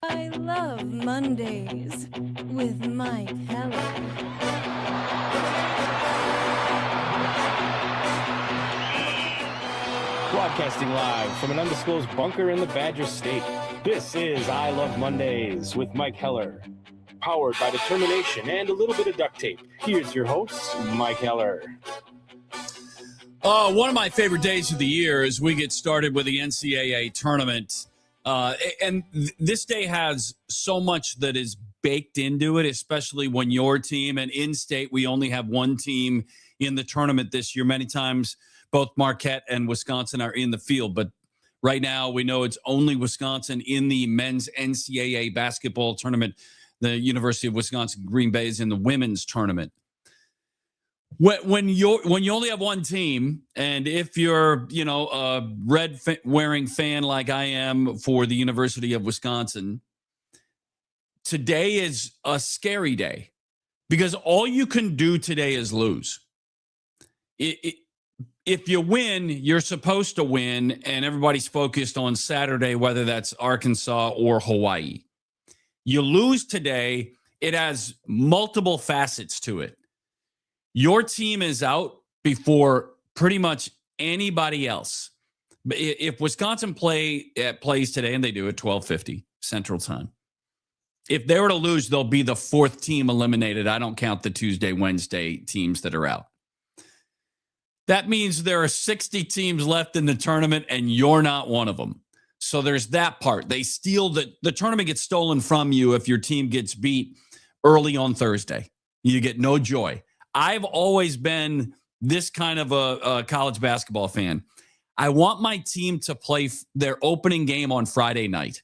I love Mondays with Mike Heller. Broadcasting live from an undisclosed bunker in the Badger State. This is I Love Mondays with Mike Heller. Powered by determination and a little bit of duct tape. Here's your host, Mike Heller. One of my favorite days of the year is we get started with the NCAA Tournament. And this day has so much that is baked into it, especially when your team, and in-state, we only have one team in the tournament this year. Many times, both Marquette and Wisconsin are in the field, but right now we know it's only Wisconsin in the men's NCAA basketball tournament. The University of Wisconsin Green Bay is in the women's tournament. When you only have one team, and if you're a red wearing fan like I am for the University of Wisconsin, today is a scary day because all you can do today is lose. If you win, you're supposed to win, and everybody's focused on Saturday, whether that's Arkansas or Hawaii. You lose today, it has multiple facets to it. Your team is out before pretty much anybody else. If Wisconsin plays today, and they do at 12:50 Central Time, if they were to lose, they'll be the fourth team eliminated. I don't count the Tuesday, Wednesday teams that are out. That means there are 60 teams left in the tournament, and you're not one of them. So there's that part. They steal the tournament gets stolen from you if your team gets beat early on Thursday. You get no joy. I've always been this kind of a college basketball fan. I want my team to play their opening game on Friday night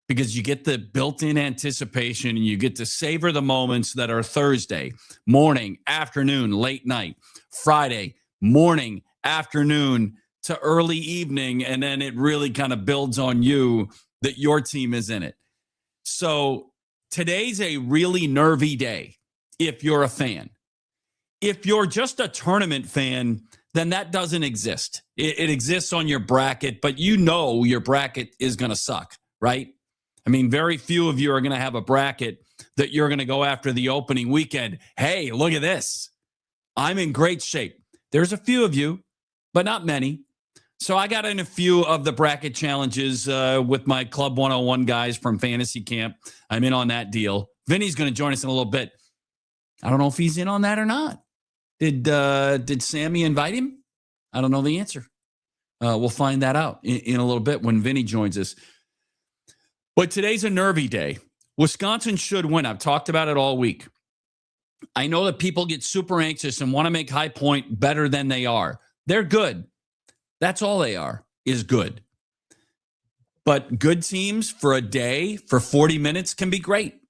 because you get the built-in anticipation and you get to savor the moments that are Thursday morning, afternoon, late night, Friday morning, afternoon to early evening, and then it really kind of builds on you that your team is in it. So today's a really nervy day if you're a fan. If you're just a tournament fan, then that doesn't exist. It exists on your bracket, but you know your bracket is going to suck, right? I mean, very few of you are going to have a bracket that you're going to go after the opening weekend. Hey, look at this. I'm in great shape. There's a few of you, but not many. So I got in a few of the bracket challenges with my Club 101 guys from Fantasy Camp. I'm in on that deal. Vinny's going to join us in a little bit. I don't know if he's in on that or not. Did Sammy invite him? I don't know the answer. We'll find that out in a little bit when Vinny joins us. But today's a nervy day. Wisconsin should win. I've talked about it all week. I know that people get super anxious and want to make High Point better than they are. They're good. That's all they are, is good. But good teams for a day, for 40 minutes, can be great.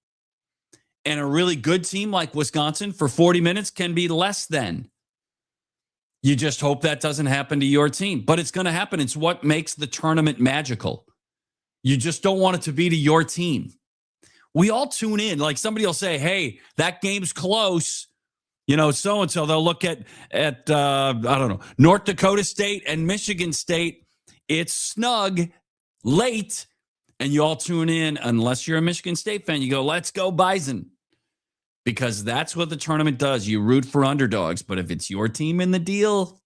And a really good team like Wisconsin for 40 minutes can be less than. You just hope that doesn't happen to your team. But it's going to happen. It's what makes the tournament magical. You just don't want it to be to your team. We all tune in. Like somebody will say, hey, that game's close. So-and-so, they'll look at I don't know, North Dakota State and Michigan State. It's snug, late, and you all tune in. Unless you're a Michigan State fan, you go, let's go Bison. Because that's what the tournament does. You root for underdogs. But if it's your team in the deal,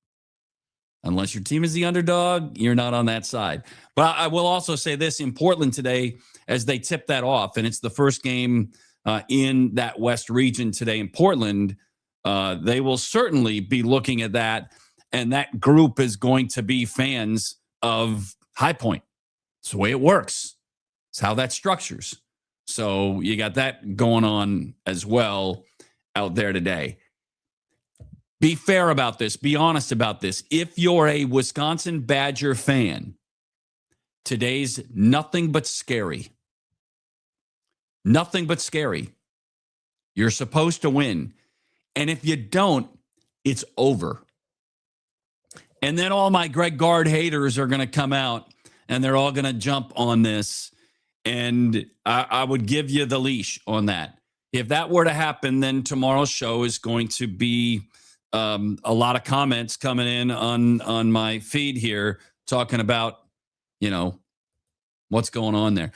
unless your team is the underdog, you're not on that side. But I will also say this, in Portland today, as they tip that off, and it's the first game in that West region today in Portland, they will certainly be looking at that, and that group is going to be fans of High Point. It's the way it works. It's how that structures. So you got that going on as well out there today. Be fair about this. Be honest about this. If you're a Wisconsin Badger fan, today's nothing but scary. Nothing but scary. You're supposed to win. And if you don't, it's over. And then all my Greg Gard haters are going to come out and they're all going to jump on this. And I would give you the leash on that. If that were to happen, then tomorrow's show is going to be a lot of comments coming in on my feed here talking about, what's going on there.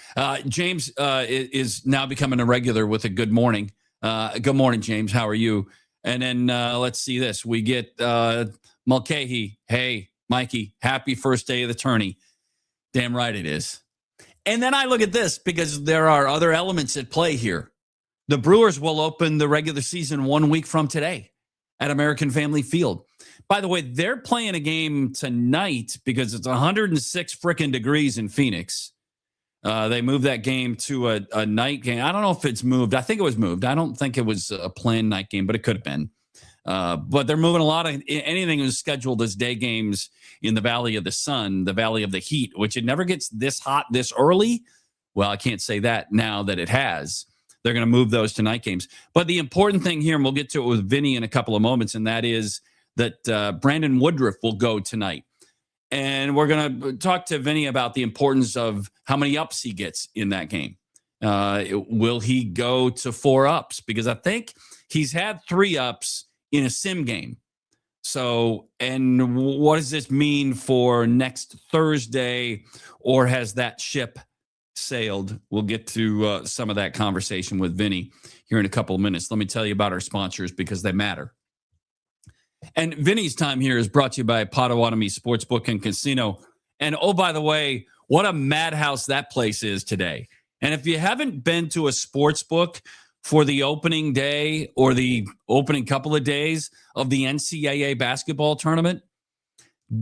James is now becoming a regular with a good morning. Good morning, James. How are you? And then let's see this. We get Mulcahy. Hey, Mikey, happy first day of the tourney. Damn right it is. And then I look at this because there are other elements at play here. The Brewers will open the regular season 1 week from today at American Family Field. By the way, they're playing a game tonight because it's 106 frickin' degrees in Phoenix. They moved that game to a night game. I don't know if it's moved. I think it was moved. I don't think it was a planned night game, but it could have been. But they're moving a lot of anything that was scheduled as day games in the Valley of the Sun, the Valley of the Heat, which it never gets this hot this early. Well, I can't say that now that it has. They're going to move those to night games. But the important thing here, and we'll get to it with Vinny in a couple of moments, and that is that Brandon Woodruff will go tonight. And we're going to talk to Vinny about the importance of how many ups he gets in that game. Will he go to 4 ups? Because I think he's had 3 ups in a sim game. So, and what does this mean for next Thursday? Or has that ship sailed? We'll get to some of that conversation with Vinny here in a couple of minutes. Let me tell you about our sponsors because they matter. And Vinny's time here is brought to you by Potawatomi Sportsbook and Casino. And oh, by the way, what a madhouse that place is today. And if you haven't been to a sports book for the opening day or the opening couple of days of the NCAA basketball tournament,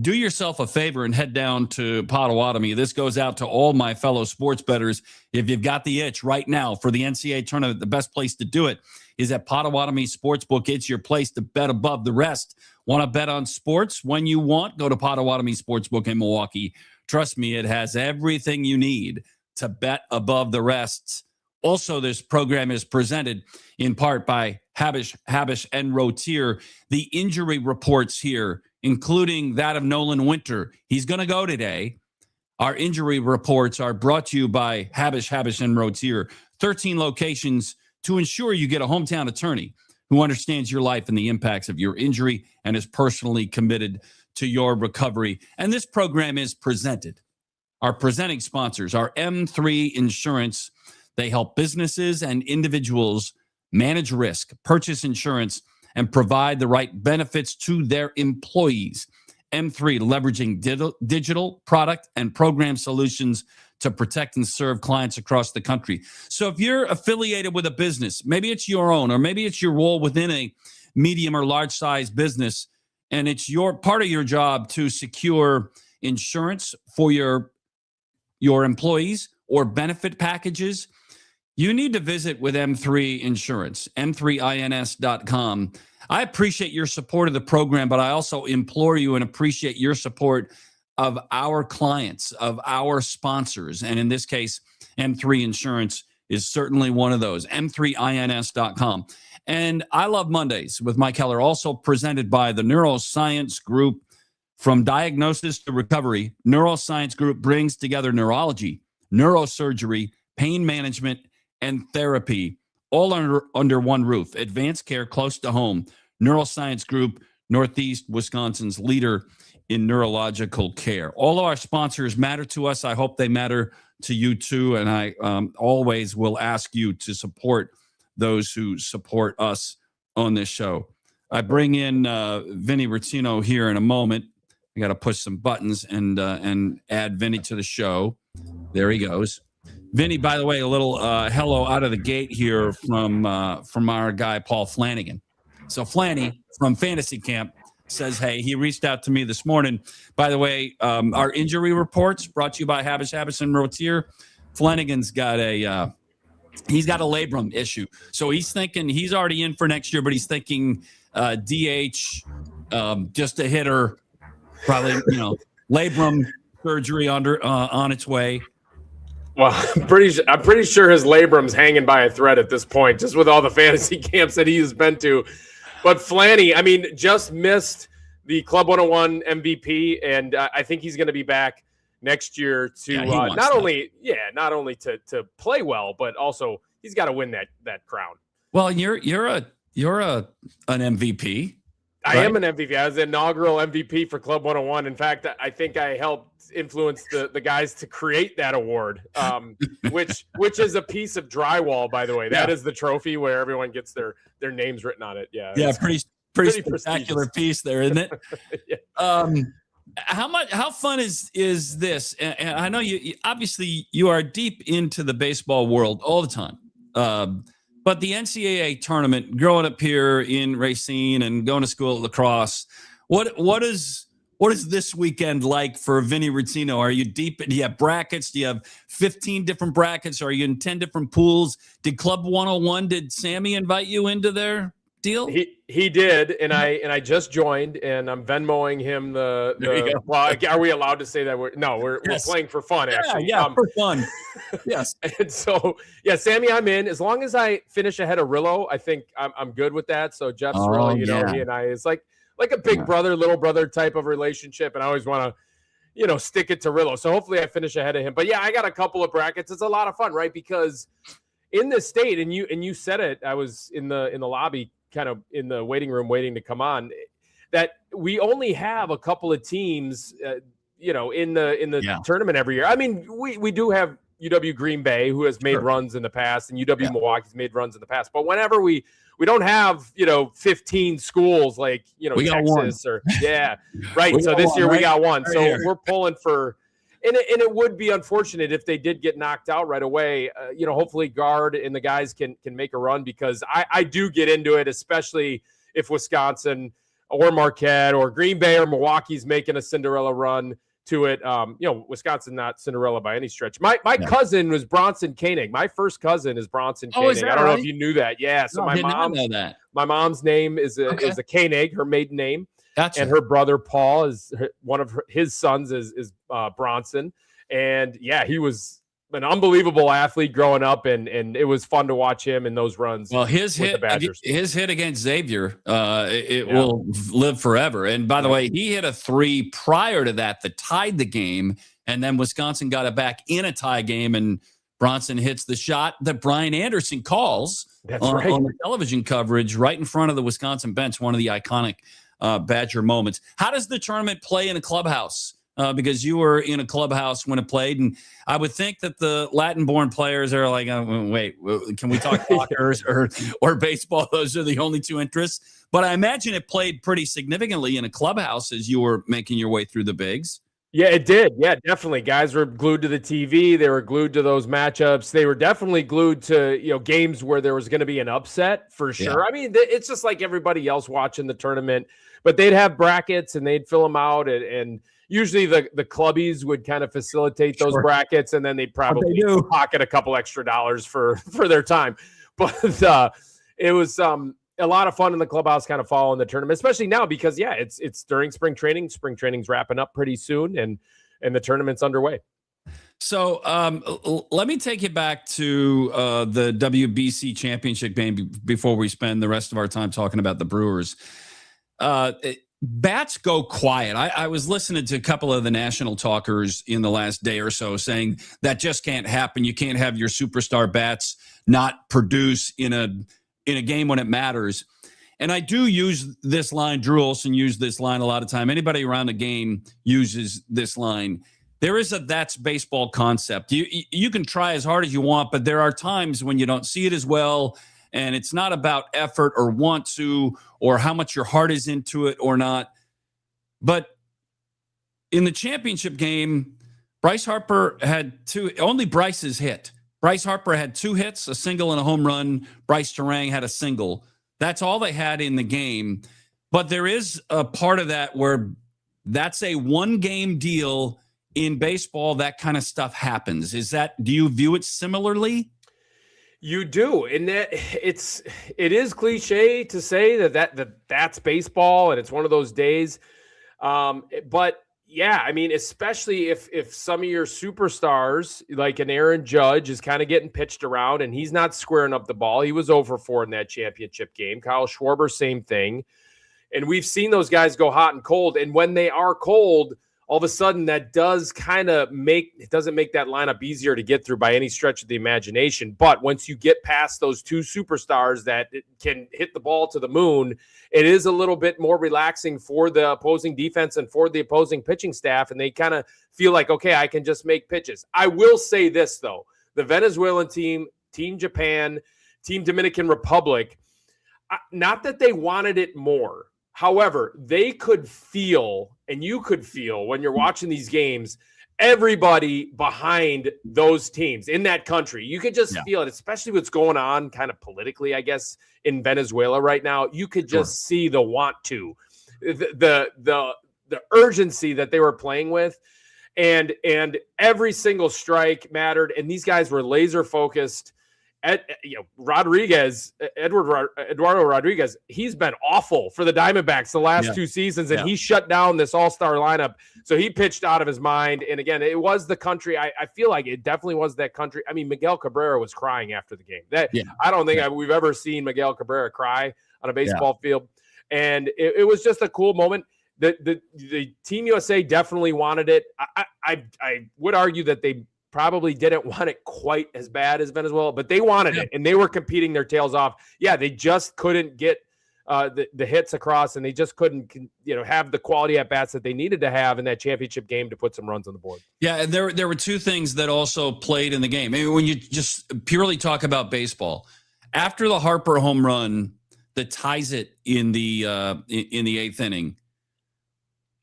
do yourself a favor and head down to Potawatomi. This goes out to all my fellow sports bettors. If you've got the itch right now for the NCAA tournament, the best place to do it is at Potawatomi Sportsbook. It's your place to bet above the rest. Want to bet on sports when you want? Go to Potawatomi Sportsbook in Milwaukee. Trust me, it has everything you need to bet above the rest. Also, this program is presented in part by Habish, and Rotier. The injury reports here, including that of Nolan Winter. He's going to go today. Our injury reports are brought to you by Habish, and Rotier. 13 locations to ensure you get a hometown attorney who understands your life and the impacts of your injury and is personally committed to your recovery. And this program is presented. Our presenting sponsors are M3 Insurance. They help businesses and individuals manage risk, purchase insurance, and provide the right benefits to their employees. M3, leveraging digital product and program solutions to protect and serve clients across the country. So if you're affiliated with a business, maybe it's your own, or maybe it's your role within a medium or large size business, and it's your part of your job to secure insurance for your employees or benefit packages, you need to visit with M3 Insurance, m3ins.com. I appreciate your support of the program, but I also implore you and appreciate your support of our clients, of our sponsors. And in this case, M3 Insurance is certainly one of those, m3ins.com. And I Love Mondays with Mike Heller, also presented by the Neuroscience Group. From diagnosis to recovery, Neuroscience Group brings together neurology, neurosurgery, pain management, and therapy, all under one roof. Advanced care close to home. Neuroscience Group, Northeast Wisconsin's leader in neurological care. All of our sponsors matter to us. I hope they matter to you too. And I always will ask you to support those who support us on this show. I bring in Vinny Rottino here in a moment. I got to push some buttons and add Vinny to the show. There he goes. Vinny, by the way, a little hello out of the gate here from our guy, Paul Flanagan. So Flanny from Fantasy Camp says, hey, he reached out to me this morning. By the way, our injury reports brought to you by Habish, and Rotier. Flanagan's got he's got a labrum issue. So he's thinking he's already in for next year, but he's thinking DH, just a hitter, probably, labrum surgery on its way. Well, I'm pretty sure his labrum's hanging by a thread at this point, just with all the fantasy camps that he has been to. But Flanny, I mean, just missed the Club 101 MVP, and I think he's going to be back next year to not only to play well, but also he's got to win that crown. Well, you're an MVP. I am an MVP. I was the inaugural MVP for Club 101. In fact, I think I helped influence the guys to create that award, which is a piece of drywall, by the way. That is the trophy where everyone gets their names written on it. Yeah, pretty spectacular piece there, isn't it? How fun is this? And I know you obviously you are deep into the baseball world all the time. But the NCAA tournament, growing up here in Racine and going to school at La Crosse, what is this weekend like for Vinny Rottino? Are you deep? Do you have brackets? Do you have 15 different brackets? Are you in 10 different pools? Did Club 101? Did Sammy invite you into their deal? He did, and I just joined, and I'm Venmoing him the well, are we allowed to say that we're playing for fun, actually. For fun. Yes. And so Sammy, I'm in. As long as I finish ahead of Rillo, I think I'm good with that. So Jeff's really, he and I is like a big brother, little brother type of relationship, and I always want to, stick it to Rillo. So hopefully I finish ahead of him. But I got a couple of brackets. It's a lot of fun, right? Because in this state, and you said it, I was in the lobby, kind of in the waiting room waiting to come on, that we only have a couple of teams, in the tournament every year. I mean, we do have UW Green Bay, who has made runs in the past, and UW Milwaukee's made runs in the past. But whenever we don't have, 15 schools like, we Texas or right. So this year we got one. So we're pulling for, and it would be unfortunate if they did get knocked out right away. Hopefully Guard and the guys can make a run, because I do get into it, especially if Wisconsin or Marquette or Green Bay or Milwaukee's making a Cinderella run to it. Wisconsin, not Cinderella by any stretch. My cousin was Bronson Koenig. My first cousin is Bronson Koenig. Is that I don't know right? if you knew that. Yeah. So I did not know that. My mom's name is a Koenig, her maiden name. Gotcha. And her brother Paul is one of his sons is Bronson, and he was an unbelievable athlete growing up, and it was fun to watch him in those runs. Well, his hit against Xavier, will live forever. And by the way, he hit a 3 prior to that tied the game, and then Wisconsin got it back in a tie game, and Bronson hits the shot that Brian Anderson calls on the television coverage right in front of the Wisconsin bench. One of the iconic Badger moments. How does the tournament play in a clubhouse? Because you were in a clubhouse when it played, and I would think that the Latin-born players are like, wait, can we talk soccer or baseball? Those are the only two interests. But I imagine it played pretty significantly in a clubhouse as you were making your way through the bigs. Yeah, it did. Yeah, definitely. Guys were glued to the TV. They were glued to those matchups. They were definitely glued to, games where there was going to be an upset for sure. Yeah. I mean, it's just like everybody else watching the tournament, but they'd have brackets and they'd fill them out. And usually the clubbies would kind of facilitate those brackets, and then they'd probably pocket a couple extra dollars for their time. But it was a lot of fun in the clubhouse, kind of following the tournament, especially now because it's during spring training. Spring training's wrapping up pretty soon, and the tournament's underway. So let me take you back to the WBC championship game before we spend the rest of our time talking about the Brewers. Bats go quiet. I was listening to a couple of the national talkers in the last day or so saying that just can't happen. You can't have your superstar bats not produce in a game when it matters. And I do use this line. Drew Olson used this line a lot of time. Anybody around the game uses this line. There is that's baseball concept. You can try as hard as you want, but there are times when you don't see it as well. And it's not about effort or want to, or how much your heart is into it or not. But in the championship game, Bryce Harper had only Bryce's hit. Bryce Harper had 2 hits, a single and a home run. Bryce Terang had a single. That's all they had in the game. But there is a part of that where that's a 1-game deal in baseball. That kind of stuff happens. Do you view it similarly? You do, and that it is cliche to say that's baseball, and it's one of those days. But yeah, I mean, especially if some of your superstars, like an Aaron Judge, is kind of getting pitched around, and he's not squaring up the ball. He was 0 for 4 in that championship game. Kyle Schwarber, same thing. And we've seen those guys go hot and cold, and when they are cold, all of a sudden that does doesn't make that lineup easier to get through by any stretch of the imagination. But once you get past those two superstars that can hit the ball to the moon, it is a little bit more relaxing for the opposing defense and for the opposing pitching staff. And they kind of feel like, okay, I can just make pitches. I will say this, though. The Venezuelan team, Team Japan, Team Dominican Republic, not that they wanted it more. However, they could feel, and you could feel when you're watching these games, everybody behind those teams in that country. You could just feel it, especially what's going on kind of politically, I guess, in Venezuela right now. You could just see the want to, the urgency that they were playing with. And every single strike mattered. And these guys were laser focused. Eduardo Rodriguez, he's been awful for the Diamondbacks the last 2 seasons, and he shut down this all-star lineup. So he pitched out of his mind. And again, it was the country. I feel like it definitely was that country. I mean, Miguel Cabrera was crying after the game. I don't think we've ever seen Miguel Cabrera cry on a baseball field. And it was just a cool moment. The Team USA definitely wanted it. I would argue that they probably didn't want it quite as bad as Venezuela, but they wanted it, and they were competing their tails off. Yeah, they just couldn't get the hits across, and they just couldn't, have the quality at bats that they needed to have in that championship game to put some runs on the board. Yeah, and there were two things that also played in the game. I mean, when you just purely talk about baseball, after the Harper home run that ties it in the 8th inning,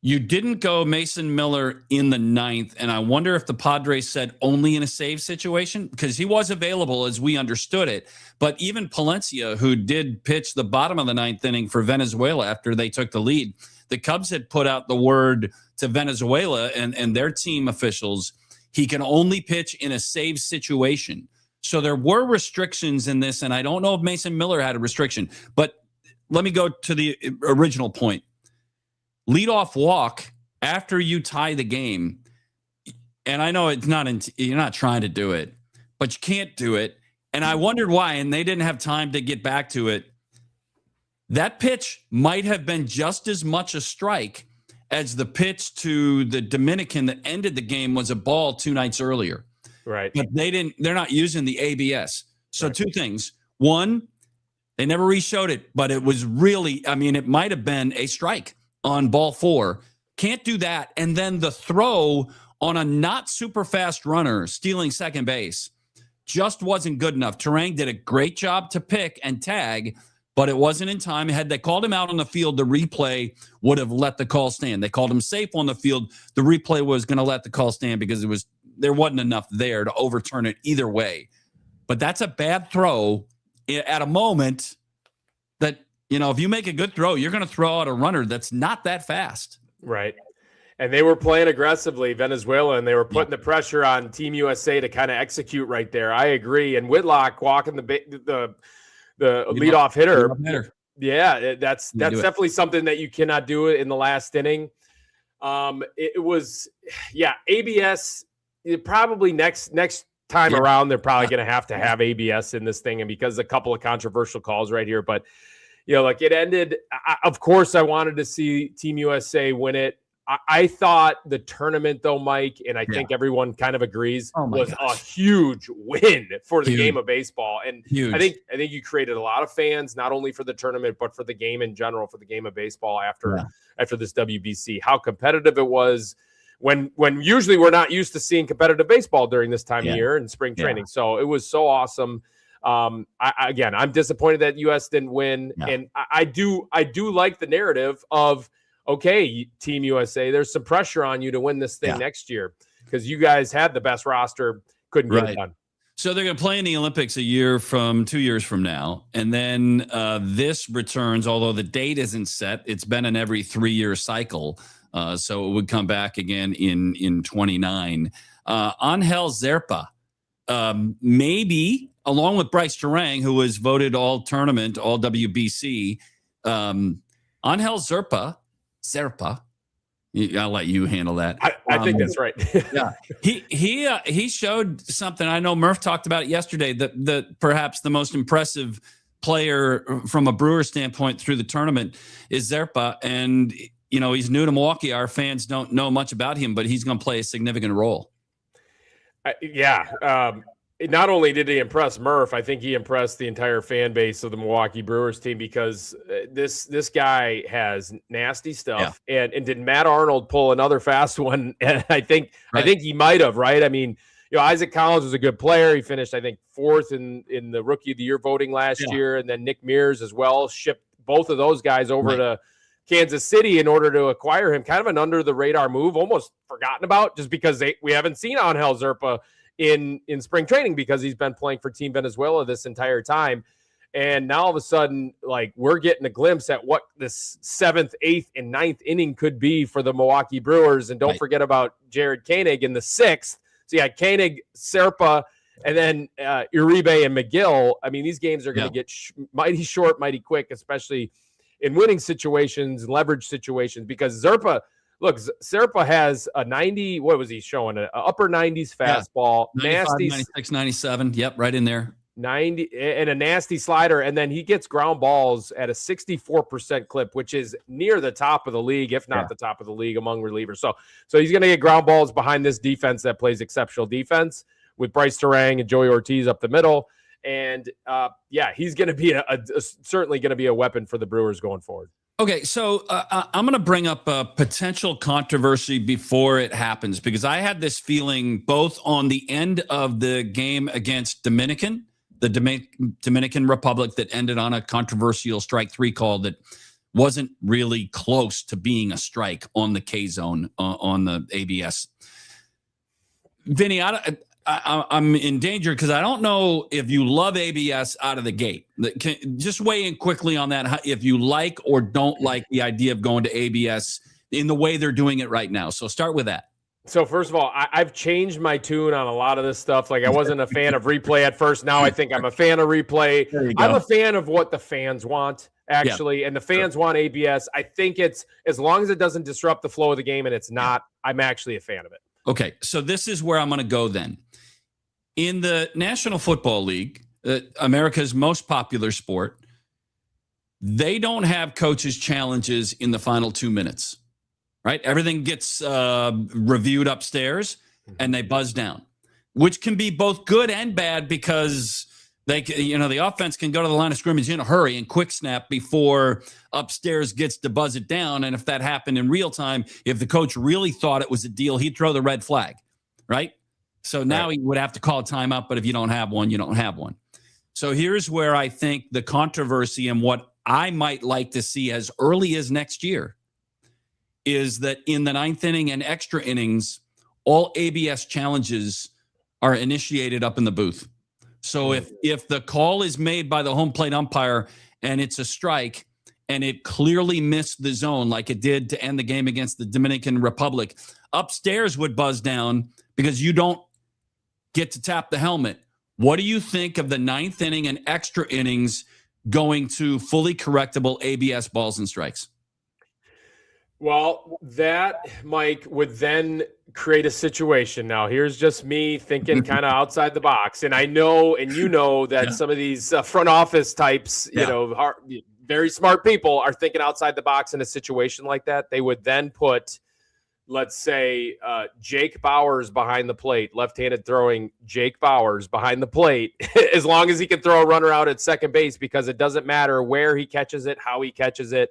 you didn't go Mason Miller in the 9th, and I wonder if the Padres said only in a save situation, because he was available as we understood it. But even Palencia, who did pitch the bottom of the 9th inning for Venezuela after they took the lead, the Cubs had put out the word to Venezuela and their team officials, he can only pitch in a save situation. So there were restrictions in this, and I don't know if Mason Miller had a restriction. But let me go to the original point. Leadoff walk after you tie the game, and I know you're not trying to do it, but you can't do it. And I wondered why, and they didn't have time to get back to it. That pitch might have been just as much a strike as the pitch to the Dominican that ended the game was a ball 2 nights earlier. Right. But they're not using the ABS. So 2 things. One, they never re-showed it, but it was really, it might have been a strike on ball 4. Can't do that. And then the throw on a not super fast runner stealing second base just wasn't good enough. Terang did a great job to pick and tag, but it wasn't in time. Had they called him out on the field, the replay would have let the call stand. They called him safe on the field. The replay was going to let the call stand because there wasn't enough there to overturn it either way. But that's a bad throw at a moment that, if you make a good throw, you're going to throw out a runner that's not that fast. Right. And they were playing aggressively, Venezuela, and they were putting the pressure on Team USA to kind of execute right there. I agree. And Whitlock walking the leadoff hitter. Yeah, that's definitely something that you cannot do in the last inning. It was, ABS. Probably next time around, they're probably going to have ABS in this thing, and because a couple of controversial calls right here, but it ended. Of course, I wanted to see Team USA win it. I thought the tournament, though, Mike, and I think everyone kind of agrees, was a huge win for the game of baseball. And I think you created a lot of fans, not only for the tournament, but for the game in general, for the game of baseball after this WBC. How competitive it was. When usually we're not used to seeing competitive baseball during this time of year in spring training. So it was so awesome. I'm disappointed that U.S. didn't win. And I do like the narrative of, okay, Team USA, there's some pressure on you to win this thing next year because you guys had the best roster, couldn't get it done. So they're going to play in the Olympics 2 years from now. And then this returns, although the date isn't set, it's been an every 3-year cycle. So it would come back again in 29. Angel Zerpa, maybe along with Bryce Terang, who was voted all tournament, all WBC. Angel Zerpa, I'll let you handle that. I think that's right. He showed something. I know Murph talked about it yesterday. That perhaps the most impressive player from a Brewer standpoint through the tournament is Zerpa, and he's new to Milwaukee. Our fans don't know much about him, but he's going to play a significant role. Not only did he impress Murph, I think he impressed the entire fan base of the Milwaukee Brewers team, because this guy has nasty stuff. Yeah. And did Matt Arnold pull another fast one? And I think he might have, right? I mean, Isaac Collins was a good player. He finished, I think, 4th in the Rookie of the Year voting last year. And then Nick Mears as well shipped both of those guys over to Kansas City in order to acquire him. Kind of an under-the-radar move, almost forgotten about, just because we haven't seen Angel Zerpa in spring training, because he's been playing for Team Venezuela this entire time. And now all of a sudden, like, we're getting a glimpse at what this 7th, 8th, and 9th inning could be for the Milwaukee Brewers. And don't forget about Jared Koenig in the 6th. So you had Koenig, Serpa, and then Uribe and McGill. I mean, these games are going to get mighty short, mighty quick, especially in winning situations, leverage situations, because Serpa has a 90, what was he showing? An upper 90s fastball, 95, nasty 96, 97. Yep, right in there. 90 and a nasty slider, and then he gets ground balls at a 64% clip, which is near the top of the league, if not the top of the league among relievers. So he's going to get ground balls behind this defense that plays exceptional defense with Bryce Terang and Joey Ortiz up the middle. And he's going to be certainly going to be a weapon for the Brewers going forward. Okay, so I'm going to bring up a potential controversy before it happens, because I had this feeling both on the end of the game against the Dominican Republic that ended on a controversial strike 3 call that wasn't really close to being a strike on the K zone on the ABS. Vinny, I'm in danger because I don't know if you love ABS out of the gate. Just weigh in quickly on that, if you like or don't like the idea of going to ABS in the way they're doing it right now. So start with that. So first of all, I've changed my tune on a lot of this stuff. Like, I wasn't a fan of replay at first. Now I think I'm a fan of replay. I'm a fan of what the fans want, actually. And the fans want ABS. I think it's, as long as it doesn't disrupt the flow of the game, and it's not, I'm actually a fan of it. Okay, so this is where I'm going to go then. In the National Football League, America's most popular sport, they don't have coaches' challenges in the final 2 minutes, right? Everything gets reviewed upstairs and they buzz down, which can be both good and bad, because the offense can go to the line of scrimmage in a hurry and quick snap before upstairs gets to buzz it down. And if that happened in real time, if the coach really thought it was a deal, he'd throw the red flag, right? So now he would have to call a timeout, but if you don't have one, you don't have one. So here's where I think the controversy and what I might like to see as early as next year is that in the 9th inning and extra innings, all ABS challenges are initiated up in the booth. So if the call is made by the home plate umpire and it's a strike and it clearly missed the zone like it did to end the game against the Dominican Republic, upstairs would buzz down because you don't get to tap the helmet. What do you think of the 9th inning and extra innings going to fully correctable ABS balls and strikes? Well, that, Mike, would then create a situation. Now, here's just me thinking kind of outside the box. And I know, and you know, that some of these front office types, very smart people are thinking outside the box in a situation like that. They would then put, let's say, Jake Bowers behind the plate, left-handed throwing Jake Bowers behind the plate, as long as he can throw a runner out at second base, because it doesn't matter where he catches it, how he catches it.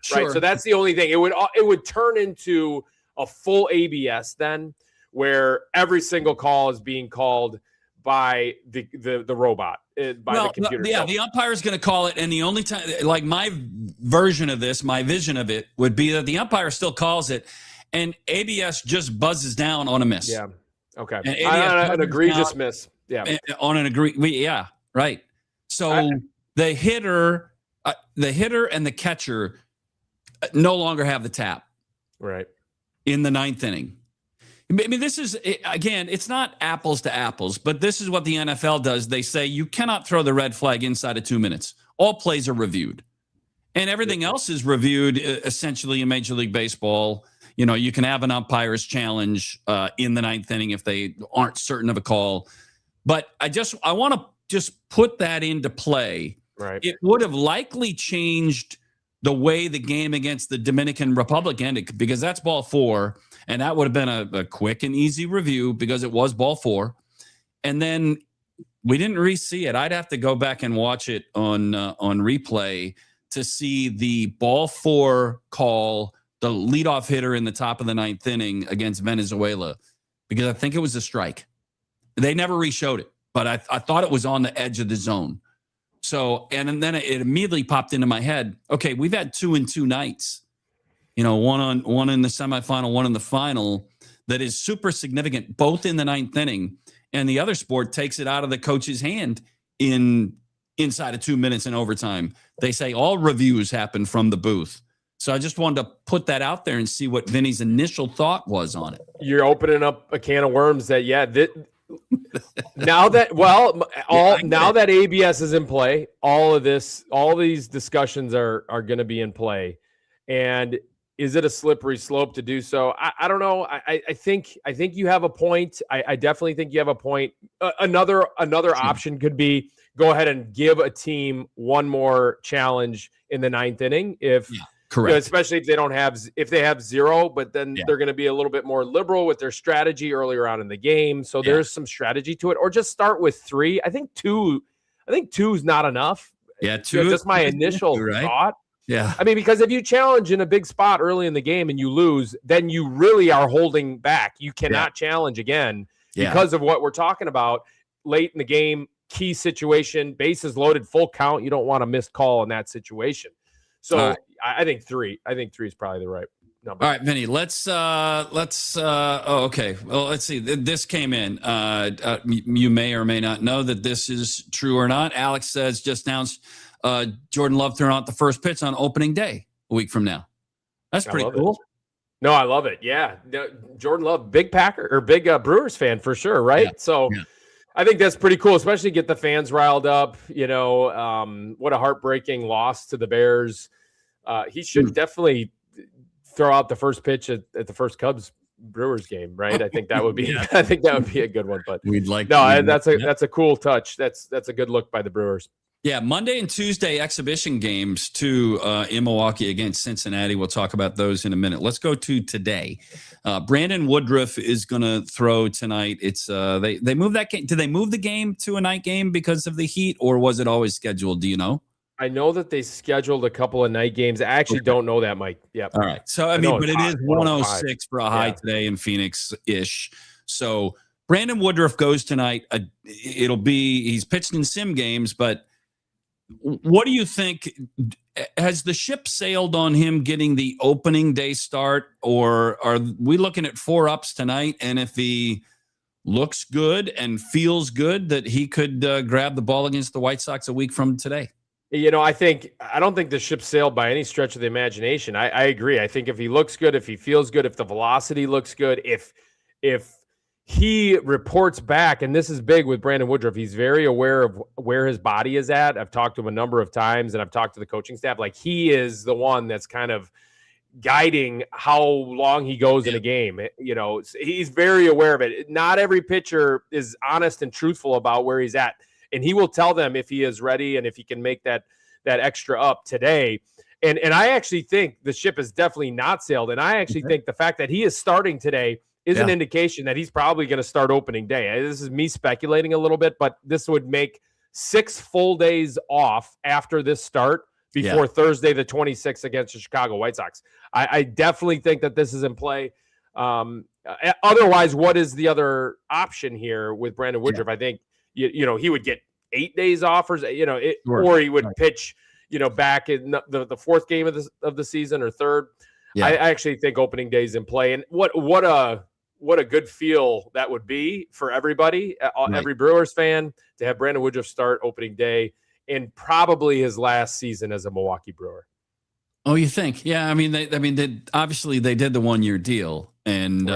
Sure. Right. So that's the only thing. It would turn into a full ABS then, where every single call is being called by the robot, by the computer. The umpire is going to call it, and the only time, like my version of this, my vision of it would be that the umpire still calls it, and ABS just buzzes down on a miss. Yeah. Okay. An egregious miss. Yeah. On an Yeah. Right. So the hitter and the catcher no longer have the tap. Right. In the 9th inning. I mean, this is, again, it's not apples to apples, but this is what the NFL does. They say you cannot throw the red flag inside of 2 minutes. All plays are reviewed. And everything else is reviewed essentially in Major League Baseball. You can have an umpire's challenge in the 9th inning if they aren't certain of a call. But I want to just put that into play. Right. It would have likely changed the way the game against the Dominican Republic ended, because that's ball 4, and that would have been a quick and easy review because it was ball 4. And then we didn't re-see it. I'd have to go back and watch it on replay to see the ball 4 call, the leadoff hitter in the top of the 9th inning against Venezuela, because I think it was a strike. They never re-showed it, but I thought it was on the edge of the zone. So, and then it immediately popped into my head. Okay, we've had 2 in 2 nights, one in the semifinal, one in the final, that is super significant, both in the 9th inning, and the other sport takes it out of the coach's hand inside of 2 minutes in overtime. They say all reviews happen from the booth. So I just wanted to put that out there and see what Vinny's initial thought was on it. You're opening up a can of worms that, now that ABS is in play, all these discussions are going to be in play. And is it a slippery slope to do so? I don't know. I think you have a point. I definitely think you have a point. Another option could be go ahead and give a team one more challenge in the 9th inning. Correct. Especially if they have 0, but then they're going to be a little bit more liberal with their strategy earlier on in the game. So there's some strategy to it, or just start with 3. I think 2 is not enough. Yeah. 2. Just my initial thought. Yeah. I mean, because if you challenge in a big spot early in the game and you lose, then you really are holding back. You cannot challenge again because of what we're talking about late in the game, key situation, bases loaded, full count. You don't want a missed call in that situation. So I think 3. I think 3 is probably the right number. All right, Vinny, let's okay. Well, let's see. This came in. You may or may not know that this is true or not. Alex says just announced Jordan Love throwing out the first pitch on opening day a week from now. That's pretty cool. No, I love it. Yeah. Jordan Love, big Brewers fan for sure, right? Yeah. So I think that's pretty cool, especially get the fans riled up. What a heartbreaking loss to the Bears. He should definitely throw out the first pitch at the first Cubs Brewers game, right? I think that would be I think that would be a good one. But that's a cool touch. That's a good look by the Brewers. Yeah, Monday and Tuesday exhibition games too in Milwaukee against Cincinnati. We'll talk about those in a minute. Let's go to today. Brandon Woodruff is going to throw tonight. It's they moved that game. Did they move the game to a night game because of the heat, or was it always scheduled? Do you know? I know that they scheduled a couple of night games. I actually don't know that, Mike. Yep. All right. So but it is 106 for a high today in Phoenix-ish. So Brandon Woodruff goes tonight. He's pitched in sim games, but what do you think? Has the ship sailed on him getting the opening day start, or are we looking at 4 ups tonight? And if he looks good and feels good, that he could grab the ball against the White Sox a week from today? I don't think the ship sailed by any stretch of the imagination. I agree. I think if he looks good, if he feels good, if the velocity looks good, if he reports back, and this is big with Brandon Woodruff, he's very aware of where his body is at. I've talked to him a number of times, and I've talked to the coaching staff. Like, he is the one that's kind of guiding how long he goes in a game. He's very aware of it. Not every pitcher is honest and truthful about where he's at. And he will tell them if he is ready and if he can make that extra up today. And I actually think the ship is definitely not sailed. And I actually think the fact that he is starting today is an indication that he's probably going to start opening day. This is me speculating a little bit, but this would make 6 full days off after this start before Thursday, the 26th against the Chicago White Sox. I definitely think that this is in play. Otherwise, what is the other option here with Brandon Woodruff? I think, he would get 8 days off, or he would pitch, back in the 4th game of the season or 3rd. Yeah. I actually think opening day is in play, and what a good feel that would be for everybody, every Brewers fan, to have Brandon Woodruff start opening day in probably his last season as a Milwaukee Brewer. Oh, you think? Yeah, they obviously they did the 1-year deal, and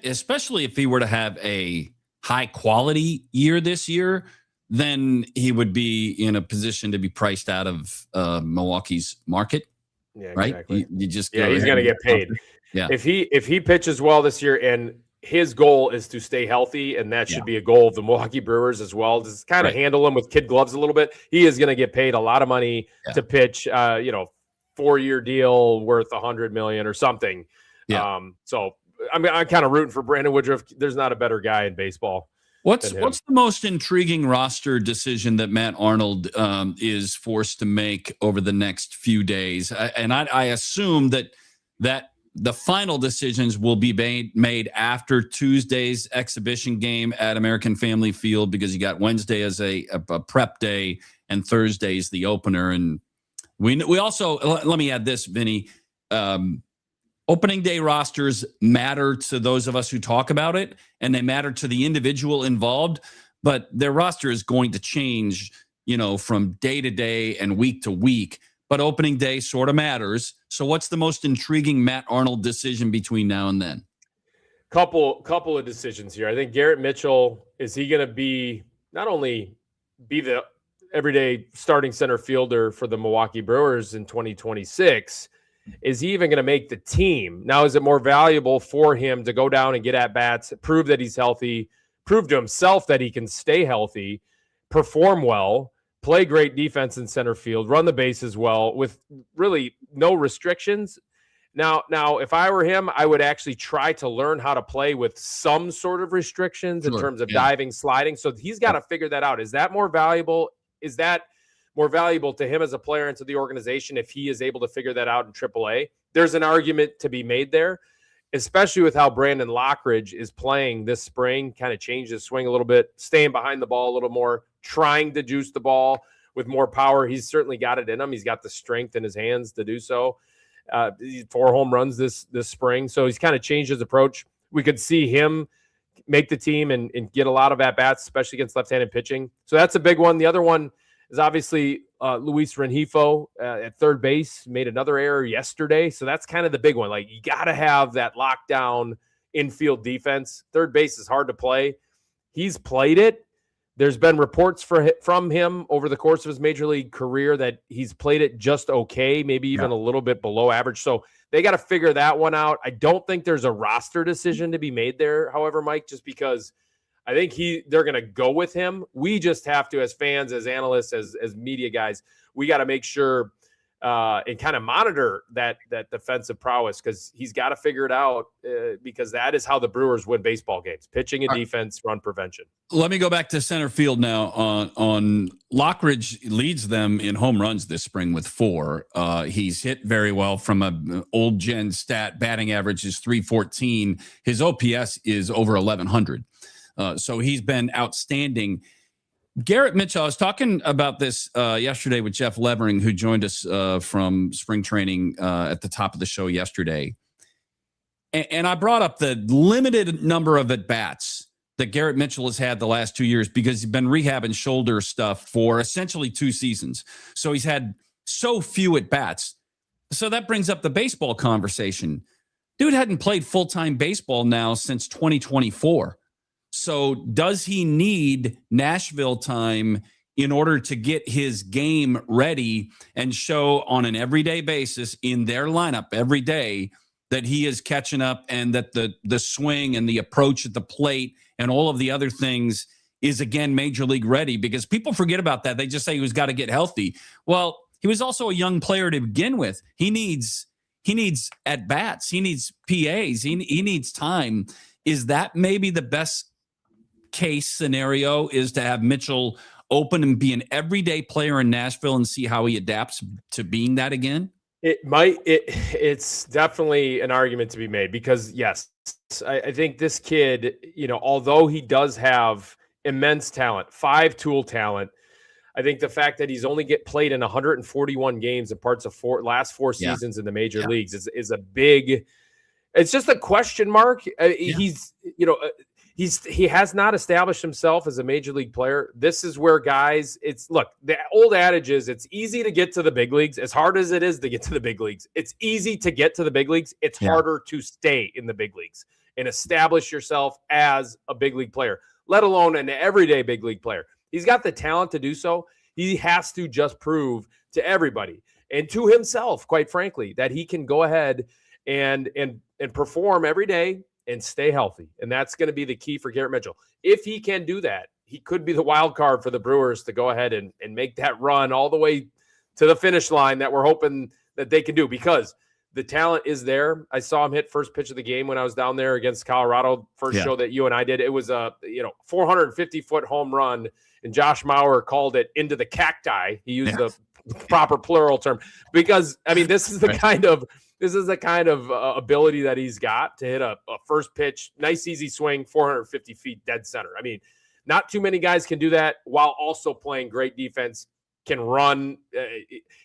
especially if he were to have a high quality year this year, then he would be in a position to be priced out of Milwaukee's market. Yeah, right. Exactly. You just he's going to get paid. Yeah. If he pitches well this year, and his goal is to stay healthy, and that should be a goal of the Milwaukee Brewers as well, just kind of handle him with kid gloves a little bit. He is going to get paid a lot of money to pitch, 4 4-year deal worth $100 million or something. Yeah. So I'm kind of rooting for Brandon Woodruff. There's not a better guy in baseball. What's the most intriguing roster decision that Matt Arnold is forced to make over the next few days? I assume that the final decisions will be made after Tuesday's exhibition game at American Family Field, because you got Wednesday as a prep day and Thursday is the opener. And we also, let me add this, Vinny. Opening day rosters matter to those of us who talk about it, and they matter to the individual involved, but their roster is going to change, from day to day and week to week. But opening day sort of matters. So what's the most intriguing Matt Arnold decision between now and then? Couple of decisions here. I think Garrett Mitchell, is he going to be not only be the everyday starting center fielder for the Milwaukee Brewers in 2026, is he even going to make the team? Now, is it more valuable for him to go down and get at bats, prove that he's healthy, prove to himself that he can stay healthy, perform well, play great defense in center field, run the bases well with really no restrictions? Now, if I were him, I would actually try to learn how to play with some sort of restrictions in terms of diving, sliding. So he's got to figure that out. Is that more valuable? Is that more valuable to him as a player and to the organization if he is able to figure that out in AAA? There's an argument to be made there, especially with how Brandon Lockridge is playing this spring, kind of changed his swing a little bit, staying behind the ball a little more, trying to juice the ball with more power. He's certainly got it in him. He's got the strength in his hands to do so. 4 home runs this spring. So he's kind of changed his approach. We could see him make the team and get a lot of at-bats, especially against left-handed pitching. So that's a big one. The other one is obviously Luis Rengifo at third base, made another error yesterday. So that's kind of the big one. Like, you got to have that lockdown infield defense. Third base is hard to play. He's played it. There's been reports from him over the course of his major league career that he's played it just okay, maybe even a little bit below average. So they got to figure that one out. I don't think there's a roster decision to be made there, however, Mike, just because I think they're going to go with him. We just have to, as fans, as analysts, as media guys, we got to make sure and kind of monitor that defensive prowess, because he's got to figure it out, because that is how the Brewers win baseball games: pitching and defense, run prevention. Let me go back to center field now. On Lockridge leads them in home runs this spring with 4. He's hit very well from an old gen stat. Batting average is .314. His OPS is over 1,100. So he's been outstanding. Garrett Mitchell, I was talking about this yesterday with Jeff Levering, who joined us from spring training at the top of the show yesterday. And I brought up the limited number of at-bats that Garrett Mitchell has had the last 2 years, because he's been rehabbing shoulder stuff for essentially 2 seasons. So he's had so few at-bats. So that brings up the baseball conversation. Dude hadn't played full-time baseball now since 2024. So does he need Nashville time in order to get his game ready and show on an everyday basis in their lineup every day that he is catching up, and that the swing and the approach at the plate and all of the other things is, again, major league ready? Because people forget about that. They just say he's got to get healthy. Well, he was also a young player to begin with. He needs at-bats. He needs PAs. He needs time. Is that maybe the best case scenario, is to have Mitchell open and be an everyday player in Nashville and see how he adapts to being that again? It's definitely an argument to be made, because yes, I think this kid, although he does have immense talent, 5-tool talent, I think the fact that he's only played in 141 games in parts of last 4 seasons in the major leagues is a big, it's just a question mark. He has not established himself as a major league player. This is where guys, the old adage is, it's easy to get to the big leagues. As hard as it is to get to the big leagues, it's easy to get to the big leagues. It's harder to stay in the big leagues and establish yourself as a big league player, let alone an everyday big league player. He's got the talent to do so. He has to just prove to everybody and to himself, quite frankly, that he can go ahead and perform every day and stay healthy. And that's going to be the key for Garrett Mitchell. If he can do that, he could be the wild card for the Brewers to go ahead and make that run all the way to the finish line that we're hoping that they can do because the talent is there. I saw him hit first pitch of the game when I was down there against Colorado. First show that you and I did. It was a 450-foot home run, and Josh Mauer called it into the cacti. He used the proper plural term because this is the kind of ability that he's got to hit a first pitch, nice easy swing, 450 feet dead center. Not too many guys can do that while also playing great defense. Can run.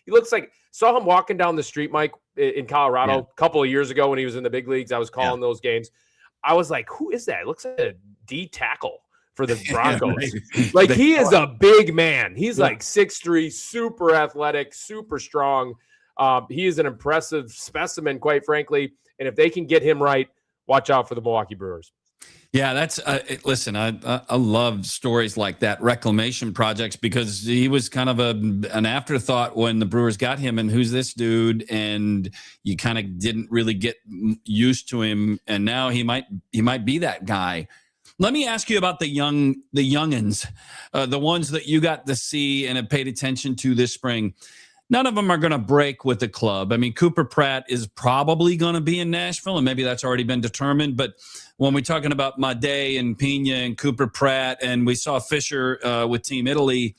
He looks like saw him walking down the street, Mike, in Colorado a couple of years ago when he was in the big leagues. I was calling those games. I was like, who is that? It looks like a D tackle for the Broncos. Like he is a big man. He's like 6'3", super athletic, super strong. He is an impressive specimen, quite frankly. And if they can get him right, watch out for the Milwaukee Brewers. Yeah, that's listen, I love stories like that, reclamation projects, because he was kind of an afterthought when the Brewers got him, and who's this dude? And you kind of didn't really get used to him, and now he might be that guy. Let me ask you about the youngins, the ones that you got to see and have paid attention to this spring. None of them are going to break with the club. Cooper Pratt is probably going to be in Nashville, and maybe that's already been determined. But when we're talking about Made and Pena and Cooper Pratt, and we saw Fisher with Team Italy,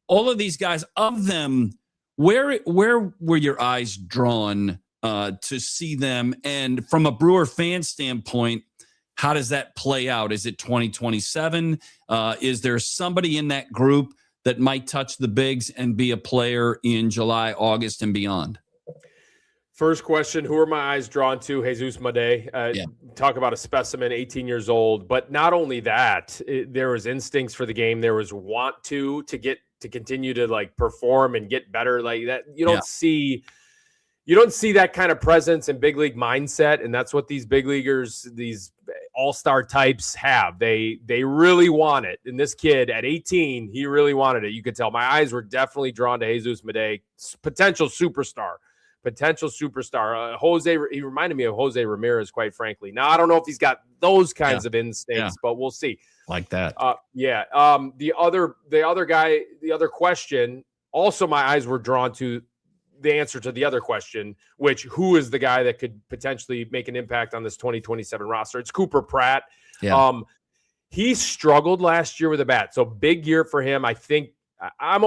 all of these guys, of them, where were your eyes drawn to see them? And from a Brewer fan standpoint, how does that play out? Is it 2027? Is there somebody in that group that might touch the bigs and be a player in July, August, and beyond? First question, who are my eyes drawn to? Jesus Made. Talk about a specimen, 18 years old. But not only that, there was instincts for the game. There was want to continue to perform and get better like that. You don't see that kind of presence and big league mindset. And that's what these big leaguers, these all-star types have. They really want it. And this kid at 18, he really wanted it. You could tell my eyes were definitely drawn to Jesus Made, potential superstar. Jose, he reminded me of Jose Ramirez, quite frankly. Now, I don't know if he's got those kinds of instincts, but we'll see. Like that. The other question, also my eyes were drawn to the answer to the other question, which who is the guy that could potentially make an impact on this 2027 roster? It's Cooper Pratt. He struggled last year with a bat. So big year for him. I think I'm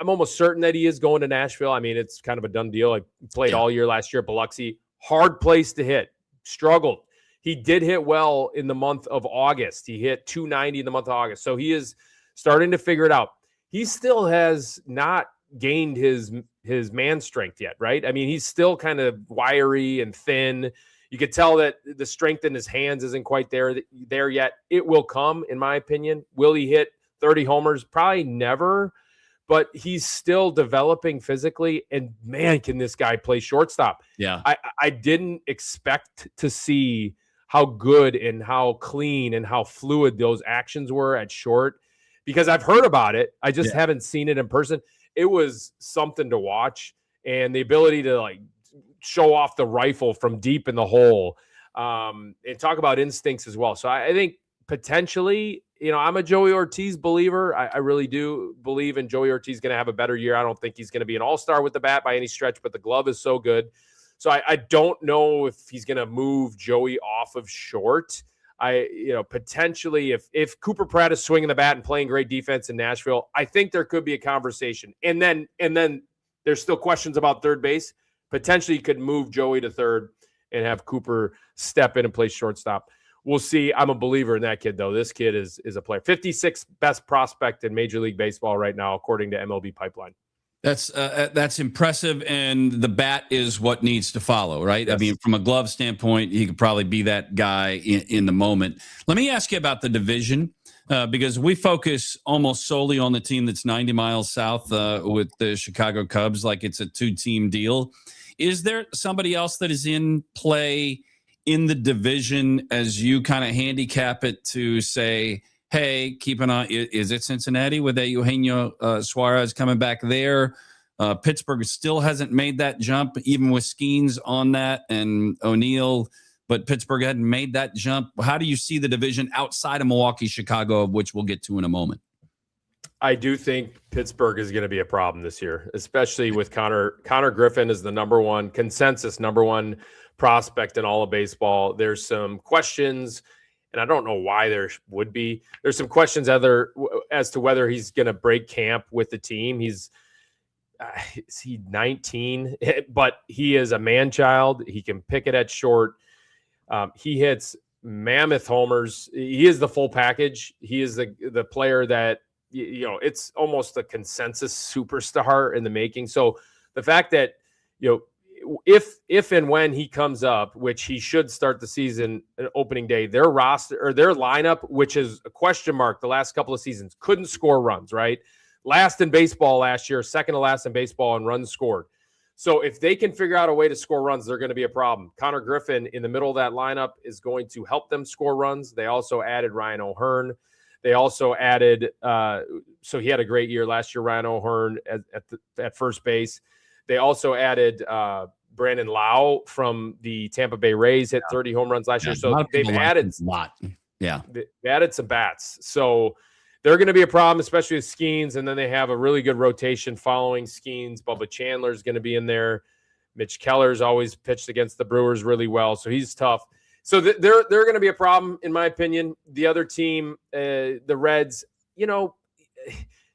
almost certain that he is going to Nashville. It's kind of a done deal. I played all year last year at Biloxi. Hard place to hit. Struggled. He did hit well in the month of August. He hit 290 in the month of August. So he is starting to figure it out. He still has not gained his man strength yet, right? He's still kind of wiry and thin. You could tell that the strength in his hands isn't quite there yet. It will come, in my opinion. Will he hit 30 homers? Probably never, but he's still developing physically. And man, can this guy play shortstop? Yeah. I didn't expect to see how good and how clean and how fluid those actions were at short, because I've heard about it. I just haven't seen it in person. It was something to watch, and the ability to show off the rifle from deep in the hole, and talk about instincts as well. So I think potentially, I'm a Joey Ortiz believer. I really do believe in Joey Ortiz going to have a better year. I don't think he's going to be an all-star with the bat by any stretch, but the glove is so good. So I don't know if he's going to move Joey off of short. Potentially if Cooper Pratt is swinging the bat and playing great defense in Nashville, I think there could be a conversation. And then there's still questions about third base. Potentially you could move Joey to third and have Cooper step in and play shortstop. We'll see. I'm a believer in that kid, though. This kid is a player. 56th best prospect in Major League Baseball right now, according to MLB Pipeline. That's impressive, and the bat is what needs to follow, right? Yes. From a glove standpoint, he could probably be that guy in the moment. Let me ask you about the division, because we focus almost solely on the team that's 90 miles south with the Chicago Cubs, like it's a two-team deal. Is there somebody else that is in play in the division as you kind of handicap it to say, hey, keep an eye. Is it Cincinnati with Eugenio Suarez coming back there? Pittsburgh still hasn't made that jump, even with Skeens on that and O'Neill, but Pittsburgh hadn't made that jump. How do you see the division outside of Milwaukee, Chicago, of which we'll get to in a moment? I do think Pittsburgh is going to be a problem this year, especially with Connor Griffin is the number one prospect in all of baseball. There's some questions, and I don't know why there would be. There's some questions as to whether he's going to break camp with the team. Is he 19? But he is a man-child. He can pick it at short. He hits mammoth homers. He is the full package. He is the player that, it's almost a consensus superstar in the making. So the fact that, if and when he comes up, which he should start the season opening day, their roster or their lineup, which is a question mark the last couple of seasons, couldn't score runs, right? Last in baseball last year, second to last in baseball in runs scored. So if they can figure out a way to score runs, they're going to be a problem. Connor Griffin in the middle of that lineup is going to help them score runs. They also added Ryan O'Hearn. They also added, so he had a great year last year, Ryan O'Hearn at first base. They also added Brandon Lau from the Tampa Bay Rays, hit 30 home runs last year. So they've added a lot. Yeah. They added some bats. So they're going to be a problem, especially with Skeens. And then they have a really good rotation following Skeens. Bubba Chandler's going to be in there. Mitch Keller's always pitched against the Brewers really well, so he's tough. So they're going to be a problem, in my opinion. The other team, the Reds, Tito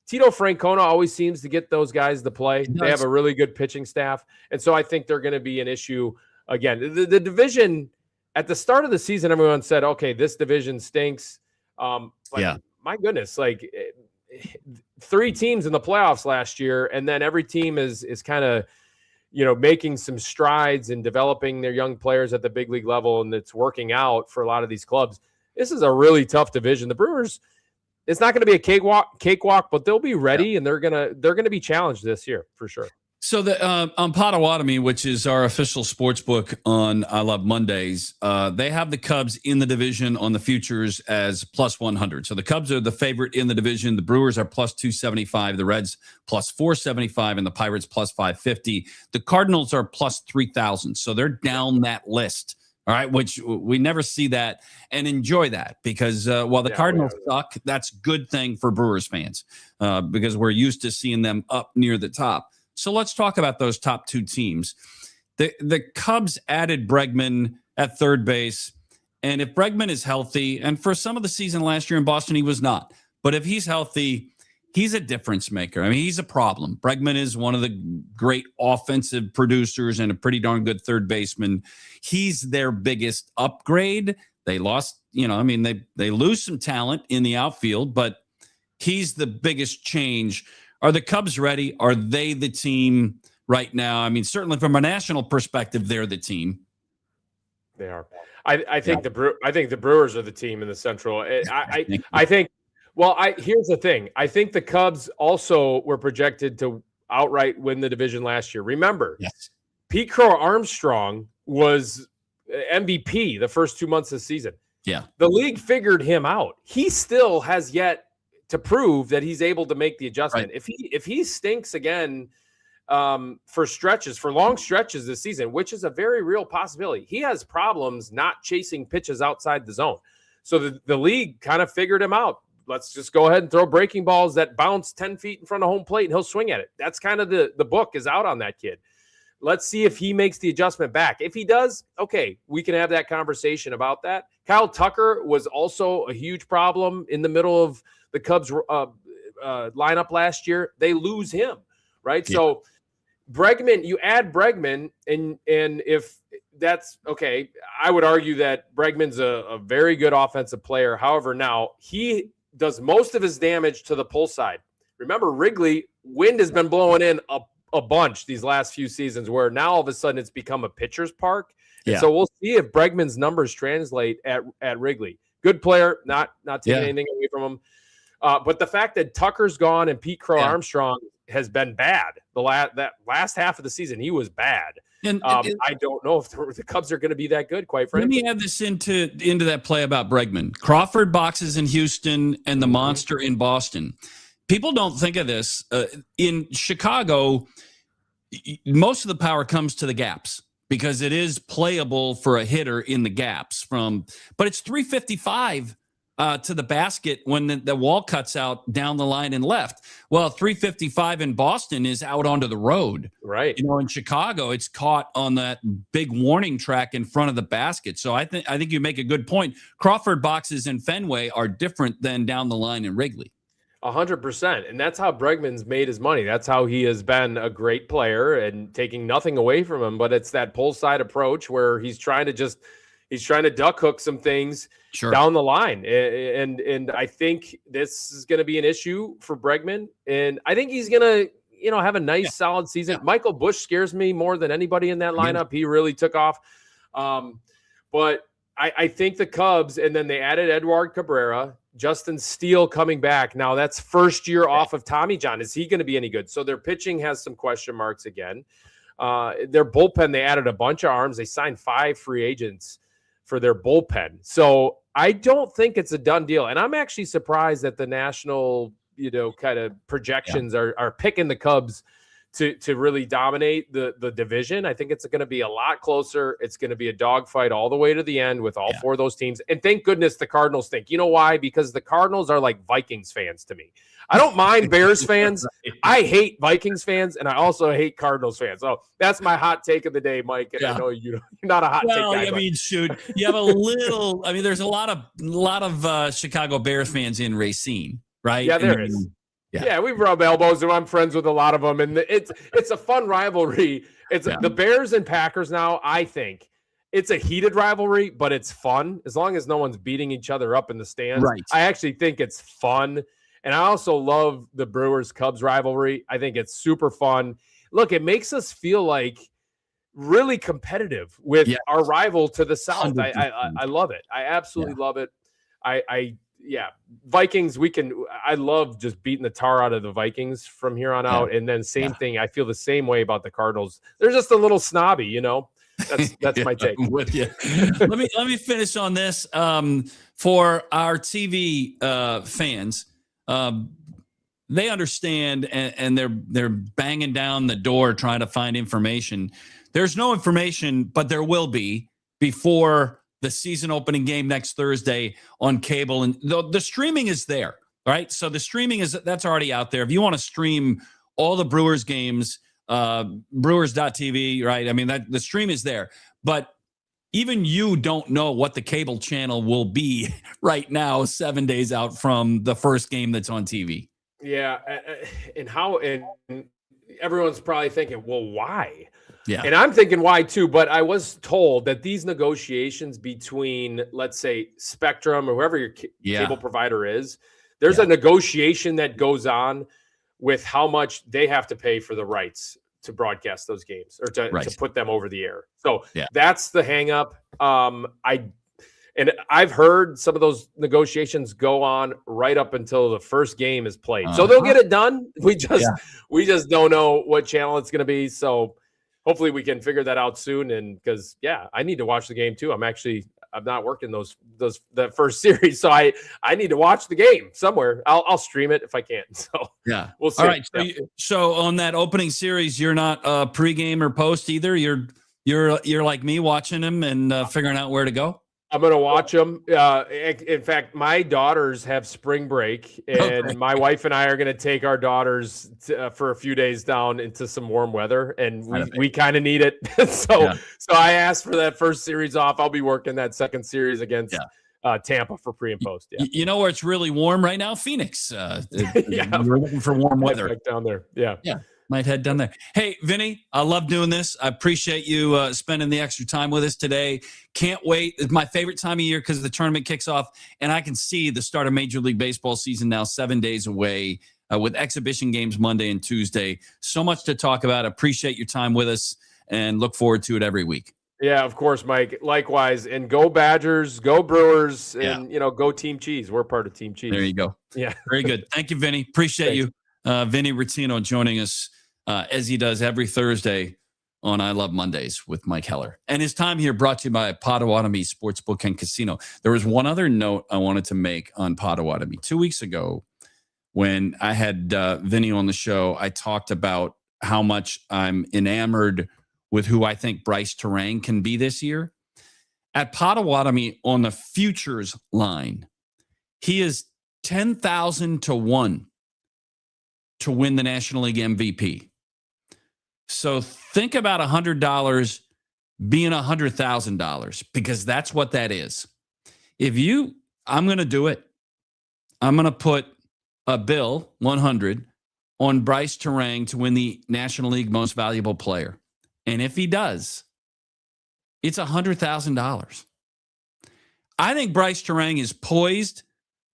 Francona always seems to get those guys to play. They have a really good pitching staff. And so I think they're going to be an issue again. The division, at the start of the season, everyone said, okay, this division stinks. My goodness, like 3 teams in the playoffs last year, and then every team is kind of, making some strides in developing their young players at the big league level, and it's working out for a lot of these clubs. This is a really tough division. The Brewers, it's not going to be a cakewalk, but they'll be ready, and they're gonna be challenged this year for sure. So on Potawatomi, which is our official sports book on I Love Mondays, they have the Cubs in the division on the futures as plus 100. So the Cubs are the favorite in the division. The Brewers are plus 275, the Reds plus 475, and the Pirates plus 550. The Cardinals are plus 3,000. So they're down that list. All right, which we never see that and enjoy that because while the Cardinals suck, that's a good thing for Brewers fans because we're used to seeing them up near the top. So let's talk about those top 2 teams. The Cubs added Bregman at third base. And if Bregman is healthy, and for some of the season last year in Boston, he was not. But if he's healthy, he's a difference maker. I mean, he's a problem. Bregman is one of the great offensive producers and a pretty darn good third baseman. He's their biggest upgrade. They lost, they lose some talent in the outfield, but he's the biggest change. Are the Cubs ready? Are they the team right now? I mean, certainly from a national perspective, they're the team. They are. I think the Brewers are the team in the Central. I think. Well, here's the thing. I think the Cubs also were projected to outright win the division last year. Remember, Pete Crow Armstrong was MVP the first 2 months of the season. Yeah, the league figured him out. He still has yet to prove that he's able to make the adjustment. Right. If he stinks again for long stretches this season, which is a very real possibility, he has problems not chasing pitches outside the zone. So the league kind of figured him out. Let's just go ahead and throw breaking balls that bounce 10 feet in front of home plate and he'll swing at it. That's kind of the book is out on that kid. Let's see if he makes the adjustment back. If he does, okay, we can have that conversation about that. Kyle Tucker was also a huge problem in the middle of the Cubs lineup last year. They lose him, right? Yeah. So Bregman, you add Bregman, and if that's okay, I would argue that Bregman's a very good offensive player. However, now he does most of his damage to the pull side. Remember, Wrigley, wind has been blowing in a bunch these last few seasons where now all of a sudden it's become a pitcher's park. Yeah. So we'll see if Bregman's numbers translate at Wrigley. Good player, not taking anything away from him. But the fact that Tucker's gone and Pete Crow Armstrong has been bad. That last half of the season, he was bad. And I don't know if the Cubs are going to be that good, quite frankly. Let me add this into that play about Bregman. Crawford boxes in Houston and the monster in Boston. People don't think of this. In Chicago, most of the power comes to the gaps because it is playable for a hitter in the gaps. But it's 355 to the basket when the wall cuts out down the line and left. Well, 355 in Boston is out onto the road. Right. In Chicago, it's caught on that big warning track in front of the basket. So I think you make a good point. Crawford boxes in Fenway are different than down the line in Wrigley. 100%. And that's how Bregman's made his money. That's how he has been a great player and taking nothing away from him. But it's that pull side approach where he's trying to duck hook some things down the line. And I think this is going to be an issue for Bregman. And I think he's going to, have a nice, solid season. Yeah. Michael Busch scares me more than anybody in that lineup. He really took off. But I think the Cubs, and then they added Edward Cabrera, Justin Steele coming back. Now that's first year off of Tommy John. Is he going to be any good? So their pitching has some question marks again. Their bullpen, they added a bunch of arms. They signed 5 free agents for their bullpen. So I don't think it's a done deal. And I'm actually surprised that the national, kind of projections are picking the Cubs to really dominate the division. I think it's going to be a lot closer. It's going to be a dogfight all the way to the end with all 4 of those teams. And thank goodness the Cardinals think. You know why? Because the Cardinals are like Vikings fans to me. I don't mind Bears fans. I hate Vikings fans, and I also hate Cardinals fans. So that's my hot take of the day, Mike. And I know you're not a hot take guy. I mean, shoot, you have a little. I mean, there's a lot of Chicago Bears fans in Racine, right? Yeah, there is. Yeah, we rub elbows, and I'm friends with a lot of them, and it's a fun rivalry. It's the Bears and Packers now. I think it's a heated rivalry, but it's fun as long as no one's beating each other up in the stands. Right. I actually think it's fun. And I also love the Brewers-Cubs rivalry. I think it's super fun. Look, it makes us feel like really competitive with our rival to the south. I love it. I absolutely love it. Vikings, I love just beating the tar out of the Vikings from here on out. And then same thing. I feel the same way about the Cardinals. They're just a little snobby, That's my take. I'm with you. let me finish on this. For our TV fans, they understand and they're banging down the door trying to find information. There's no information, but there will be before the season opening game next Thursday on cable. And the streaming is there, right? So the streaming that's already out there. If you want to stream all the Brewers games, Brewers.tv, right? I mean, the stream is there, but even you don't know what the cable channel will be right now, 7 days out from the first game that's on TV. Yeah. And everyone's probably thinking, well, why? Yeah. And I'm thinking why too, but I was told that these negotiations between, let's say, Spectrum or whoever your cable provider is, there's a negotiation that goes on with how much they have to pay for the rights to broadcast those games or to put them over the air. So that's the hang up. I've heard some of those negotiations go on right up until the first game is played. So they'll get it done. We just don't know what channel it's going to be. So hopefully we can figure that out soon. And because I need to watch the game too. I'm not working that first series. So I need to watch the game somewhere. I'll stream it if I can. So we'll see. All right. So on that opening series, you're not pregame or post either. You're like me watching them and figuring out where to go. I'm going to watch them. In fact, my daughters have spring break, and my wife and I are going to take our daughters for a few days down into some warm weather, and we kind of need it. So I asked for that first series off. I'll be working that second series against Tampa for pre and post. Yeah. You know where it's really warm right now? Phoenix. We're looking for warm weather down there. Yeah. Might head down there. Hey, Vinny, I love doing this. I appreciate you spending the extra time with us today. Can't wait. It's my favorite time of year because the tournament kicks off, and I can see the start of Major League Baseball season now 7 days away with exhibition games Monday and Tuesday. So much to talk about. Appreciate your time with us and look forward to it every week. Yeah, of course, Mike. Likewise. And go Badgers, go Brewers, and, go Team Cheese. We're part of Team Cheese. There you go. Yeah. Very good. Thank you, Vinny. Appreciate you. Vinny Rottino joining us as he does every Thursday on I Love Mondays with Mike Heller. And his time here brought to you by Potawatomi Sportsbook and Casino. There was one other note I wanted to make on Potawatomi. 2 weeks ago, when I had Vinny on the show, I talked about how much I'm enamored with who I think Bryce Terang can be this year. At Potawatomi on the futures line, He is 10,000 to 1 to win the National League MVP. So think about $100 being $100,000, because that's what that is. I'm going to do it. I'm going to put a bill, 100, on Bryce Terang to win the National League Most Valuable Player. And if he does, it's $100,000. I think Bryce Terang is poised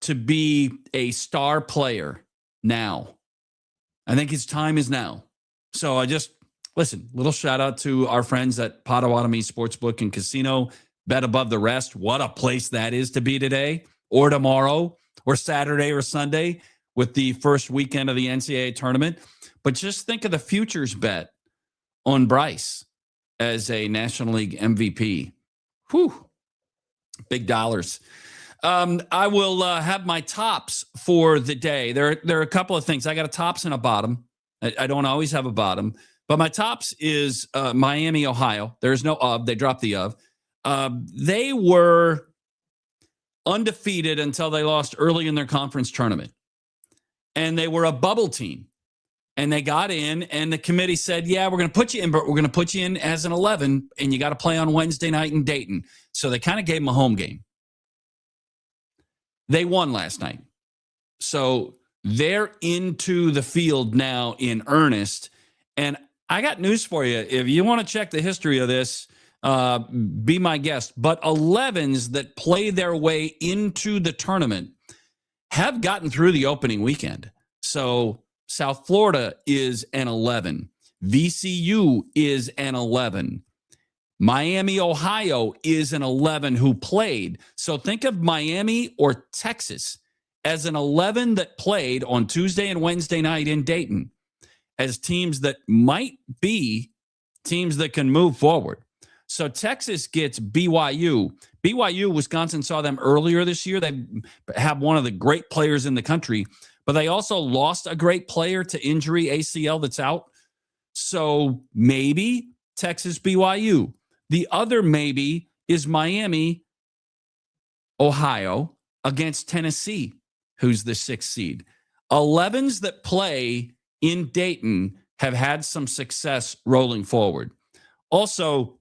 to be a star player now. I think his time is now. So listen, little shout out to our friends at Potawatomi Sportsbook and Casino, Bet Above the Rest. What a place that is to be today or tomorrow or Saturday or Sunday with the first weekend of the NCAA tournament. But just think of the futures bet on Bryce as a National League MVP. Whew. Big dollars. I will have my tops for the day. There are a couple of things. I got a tops and a bottom. I don't always have a bottom. But my tops is Miami, Ohio. There's no of. They dropped the of. They were undefeated until they lost early in their conference tournament. And they were a bubble team. And they got in, and the committee said, yeah, we're going to put you in, but we're going to put you in as an 11, and you got to play on Wednesday night in Dayton. So they kind of gave them a home game. They won last night. So they're into the field now in earnest. And I got news for you. If you want to check the history of this, be my guest. But 11s that play their way into the tournament have gotten through the opening weekend. So South Florida is an 11. VCU is an 11. Miami, Ohio is an 11 who played. So think of Miami or Texas as an 11 that played on Tuesday and Wednesday night in Dayton as teams that might be teams that can move forward. So Texas gets BYU. BYU, Wisconsin saw them earlier this year. They have one of the great players in the country, but they also lost a great player to injury, ACL that's out. So maybe Texas, BYU. The other maybe is Miami, Ohio against Tennessee, who's the 6th seed. 11s that play in Dayton have had some success rolling forward. Also,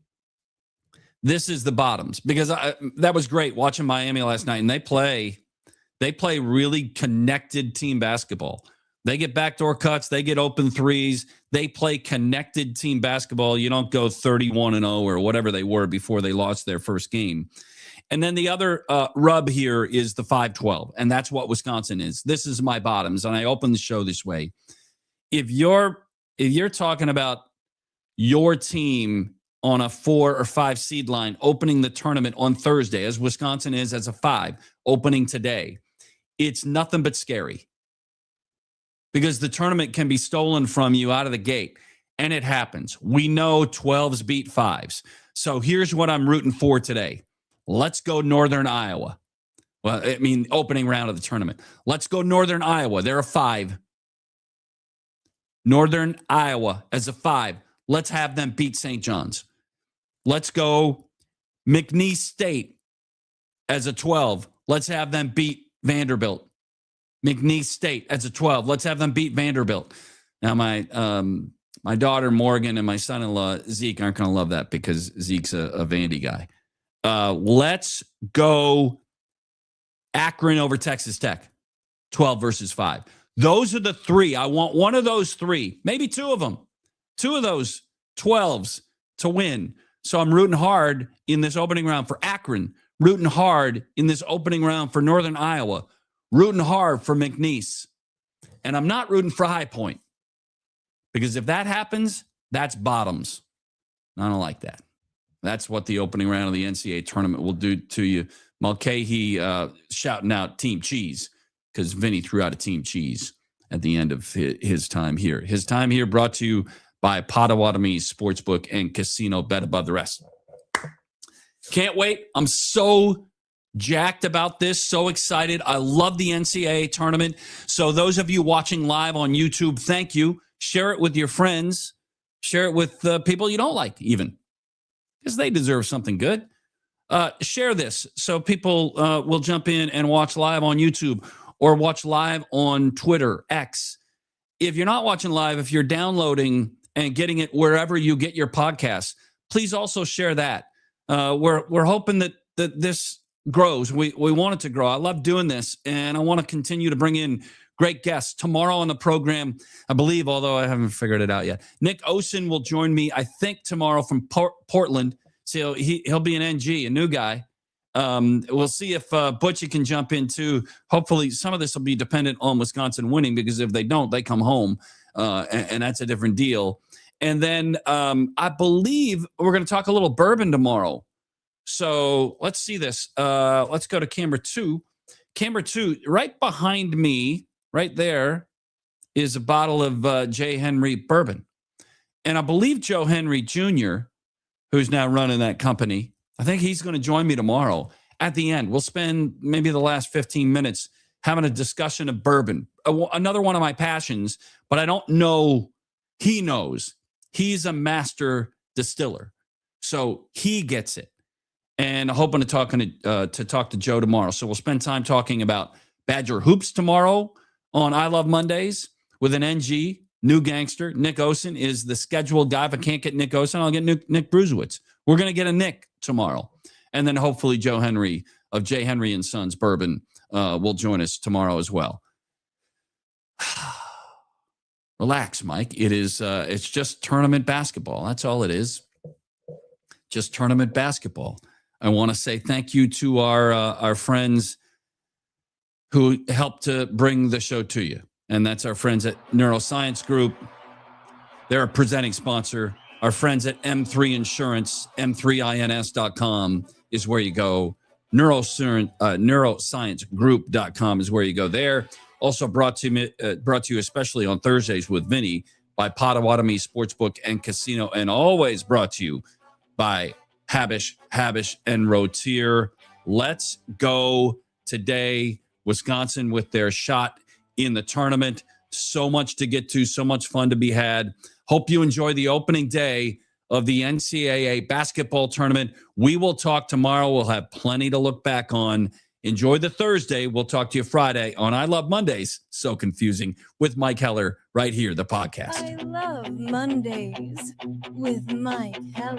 this is the bottoms, because that was great watching Miami last night, and they play really connected team basketball. They get backdoor cuts. They get open threes. They play connected team basketball. You don't go 31-0 or whatever they were before they lost their first game. And then the other rub here is the 5-12, and that's what Wisconsin is. This is my bottoms, and I open the show this way. If you're talking about your team on a 4 or 5 seed line opening the tournament on Thursday, as Wisconsin is as a 5 opening today, it's nothing but scary. Because the tournament can be stolen from you out of the gate. And it happens. We know 12s beat 5s. So here's what I'm rooting for today. Let's go Northern Iowa. Well, I mean, opening round of the tournament. Let's go Northern Iowa. They're a 5. Northern Iowa as a 5. Let's have them beat St. John's. Let's go McNeese State as a 12. Let's have them beat Vanderbilt. McNeese State as a 12. Let's have them beat Vanderbilt. Now, my daughter Morgan and my son-in-law Zeke aren't going to love that because Zeke's a Vandy guy. Let's go Akron over Texas Tech, 12 versus 5. Those are the 3. I want one of those 3, maybe 2 of them, 2 of those 12s to win. So I'm rooting hard in this opening round for Akron, rooting hard in this opening round for Northern Iowa, rooting hard for McNeese. And I'm not rooting for High Point, because if that happens, that's bottoms. I don't like that. That's what the opening round of the NCAA tournament will do to you. Mulcahy shouting out Team Cheese, because Vinny threw out a Team Cheese at the end of his time here. His time here brought to you by Potawatomi Sportsbook and Casino, Bet Above the Rest. Can't wait. I'm so jacked about this, so excited. I love the NCAA tournament. So those of you watching live on YouTube, thank you. Share it with your friends. Share it with people you don't like even, because they deserve something good. Share this so people will jump in and watch live on YouTube or watch live on Twitter, X. If you're not watching live, if you're downloading and getting it wherever you get your podcasts, please also share that. We're hoping that this grows. We want it to grow. I love doing this, and I want to continue to bring in great guests. Tomorrow on the program, I believe, although I haven't figured it out yet, Nick Osen will join me, I think, tomorrow from Portland. So he'll be an NG, a new guy. We'll see if Butchie can jump in too. Hopefully, some of this will be dependent on Wisconsin winning, because if they don't, they come home, and that's a different deal. And then I believe we're going to talk a little bourbon tomorrow. So let's see this. Let's go to camera 2. Camera 2, right behind me, right there, is a bottle of J. Henry bourbon. And I believe Joe Henry Jr., who's now running that company, I think he's going to join me tomorrow. At the end, we'll spend maybe the last 15 minutes having a discussion of bourbon. Another one of my passions, but I don't know. He knows. He's a master distiller, so he gets it. And I'm hoping to talk to Joe tomorrow. So we'll spend time talking about Badger hoops tomorrow on I Love Mondays with an NG, new gangster. Nick Osen is the scheduled guy. If I can't get Nick Osen, I'll get Nick Bruzewitz. We're going to get a Nick tomorrow. And then hopefully Joe Henry of J. Henry and Sons Bourbon will join us tomorrow as well. Relax, Mike. It's just tournament basketball. That's all it is. Just tournament basketball. I want to say thank you to our friends who helped to bring the show to you. And that's our friends at Neuroscience Group. They're a presenting sponsor. Our friends at M3 Insurance, m3ins.com is where you go. Neurosciencegroup.com is where you go there. Also brought to you especially on Thursdays with Vinny by Potawatomi Sportsbook and Casino, and always brought to you by Habish, and Rotier. Let's go today. Wisconsin with their shot in the tournament. So much to get to, so much fun to be had. Hope you enjoy the opening day of the NCAA basketball tournament. We will talk tomorrow. We'll have plenty to look back on. Enjoy the Thursday. We'll talk to you Friday on I Love Mondays. So confusing, with Mike Heller right here, the podcast. I love Mondays with Mike Heller.